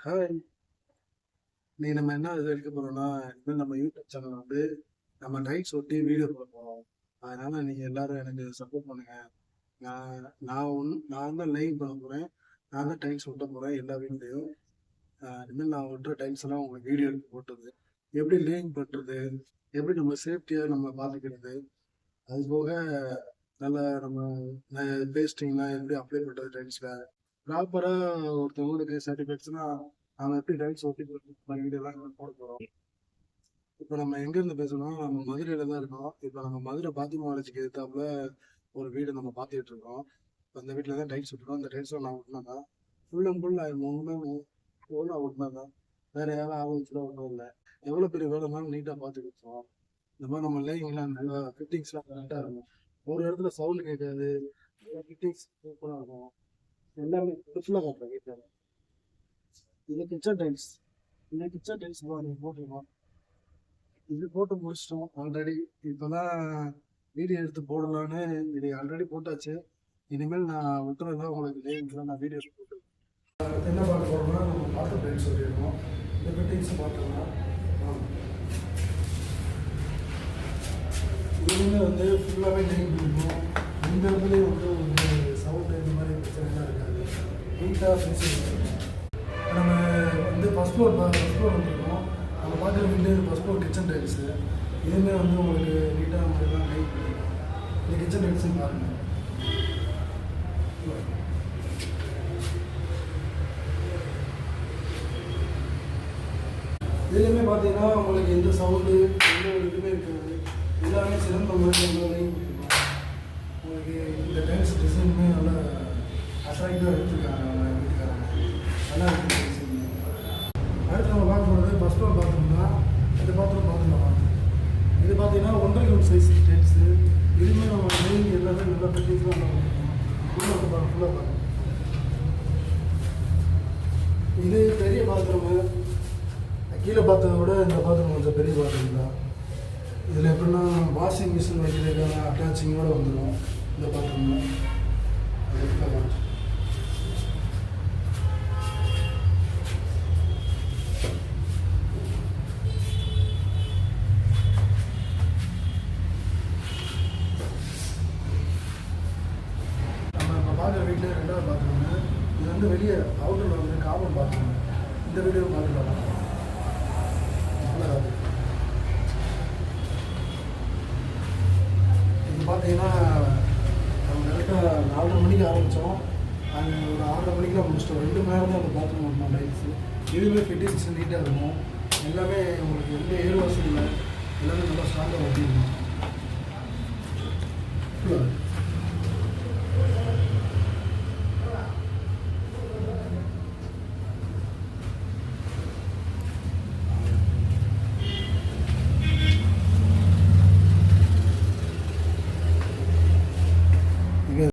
Hi! இன்னைக்கு நம்ம என்ன இது எடுக்க போறோம்னா, இனிமேல் நம்ம யூடியூப் சேனல் வந்து நம்ம டைட்ஸ் ஒட்டி வீடியோ போட போறோம். அதனால நீங்க எல்லாரும் எனக்கு சப்போர்ட் பண்ணுங்க. நான் தான் லைவ் பண்ண போறேன். நான் தான் டைல்ஸ் ஒட்ட போறேன் எல்லா வீட்லயும். இனிமேல் நான் ஒட்டுற டைல்ஸ் எல்லாம் உங்களுக்கு வீடியோ எடுத்து போட்டது. எப்படி லேயிங் பண்றது? எப்படி நம்ம சேஃப்டியா நம்ம பார்த்துக்கிறது? அது போக நல்லா நம்ம பேஸ்டிங்லாம் எப்படி அப்ளை பண்றது டைல்ஸ்ல? ப்ராப்பரா ஒருத்தவங்களுக்கு சாட்டிஸ்ஃபேக்ஷனா அவன் எப்படி டைல்ஸ் ஒட்டி வீடியோலாம் போட போறோம். இப்போ நம்ம எங்க இருந்து பேசணும்? நம்ம மதுரையில தான் இருக்கோம். இப்போ நம்ம மதுரை பாத்திமா காலேஜுக்கு எதிர்த்தாப்புல ஒரு வீடு நம்ம பார்த்துட்டு இருக்கோம். அந்த வீட்டில் தான் டைல்ஸ் ஒட்டுறோம். அந்த டைல்ஸும் நான் ஒட்டினதான் ஃபுல் அண்ட் ஃபுல் மூணுமே நான் ஒட்டினதான். வேற யாரும் ஆள் வச்சுலாம் ஒன்றும் இல்லை. எவ்வளோ பெரிய வேலை இருந்தாலும் நீட்டாக பார்த்து கொடுத்துருவோம். இந்த மாதிரி நம்ம லேயிங்லாம் நல்லா ஃபிட்டிங்ஸ்லாம் கரெக்டாக இருக்கும். ஒரு இடத்துல சவுண்டு கேட்காது. ஃபிட்டிங்ஸ் சூப்பராக இருக்கும். எல்லாமே ஃபுல்லாக காட்டுறேன் வீட்டில். இது கிச்சன் டைல்ஸ். இந்த கிச்சன் டைல்ஸ் போட்டுருக்கோம். இது போட்டு முடிச்சிட்டோம் ஆல்ரெடி. இப்போதான் வீடியோ எடுத்து போடலான்னு இது ஆல்ரெடி போட்டாச்சு. இனிமேல் நான் விட்டுறதா உங்களுக்கு லேயிங்ஸ்லாம் நான் வீடியோ போட்டு என்ன பார்க்க போகிறோம்னா நம்ம பாத்ரூம் டைல்ஸ் சொல்லியிருக்கோம். இந்த ஃபிட்டிங்ஸ் பார்த்துக்கலாம். இதுவுமே வந்து ஃபுல்லாகவே லேயிங் பண்ணிருக்கோம். இந்த இடத்துலையும் வந்து சவுண்டு இந்த மாதிரி பிரச்சனைலாம் இருக்காது. நீட்டாக ஃபினிஷிங். நம்ம வந்து ஃபஸ்ட் ஃப்ளோர் வந்துருக்கோம். நம்ம பார்க்குற வீடு ஃபஸ்ட் ஃப்ளோர் கிச்சன் டைல்ஸு. இதுவுமே வந்து உங்களுக்கு நீட்டாக நம்ம தான் லைட் பண்ணிருக்கோம். இந்த கிச்சன் டைல்ஸும் பாருங்கள். இதுலேயுமே பார்த்தீங்கன்னா உங்களுக்கு எந்த சவுண்டு எந்த ஒரு இதுவுமே இருக்காது. எல்லாமே சிறந்த மாதிரி லைட் பண்ணிருக்கோம். உங்களுக்கு இந்த டைல்ஸ் டிசைனுமே நல்லா அட்ராக்டிவாக எடுத்துருக்காங்க நம்ம வீட்டுக்காரங்க. நல்லா இருக்குது டிசைன். அடுத்து நம்ம பார்க்க போகிறது ஃபஸ்ட் ஃப்ளோர் பாத்ரூம்னா இந்த பாத்ரூம் பார்த்துக்கலாம். இது பார்த்தீங்கன்னா 1.5 சைஸ் டைல்ஸு. இதுவுமே நம்ம மெயின் எல்லாமே நல்லா ஃபிட்டிங்ஸ்லாம் நல்லா ஃபுல்லாக பார்க்கணும். இது பெரிய பாத்ரூமு. கீழே பார்த்ததை விட இந்த பாத்ரூம் கொஞ்சம் பெரிய பாத்ரூம் தான். இதில் எப்படின்னா வாஷிங் மிஷின் வைக்கிறதுக்கான அட்டாச்சிங்கோடு வந்துடும் இந்த பாத்ரூமில். பார்க்குற வீட்டில் ரெண்டாவது பாத்ரூமு. இது வந்து வெளியே அவுட்டரில் வந்து காமன் பாத்ரூமு. இந்த வீடியோ பார்த்துக்கலாம். நல்லா இது பார்த்தீங்கன்னா நம்ம கரெக்டாக 4:30 மணிக்கு ஆரம்பித்தோம். அது ஒரு 6:30 மணிக்கெலாம் முடிச்சிட்டோம். 2 மணி நேரம் தான் அந்த பாத்ரூம் ஓட்டணும் டைல்ஸு. இதுவுமே ஃபிட்டிங்ஸ் நீட்டாக இருக்கும். எல்லாமே உங்களுக்கு எந்த ஏர் வாஷும் இல்லை. எல்லாமே நல்லா ஸ்ட்ராங்காக ஒட்டிருக்கும்.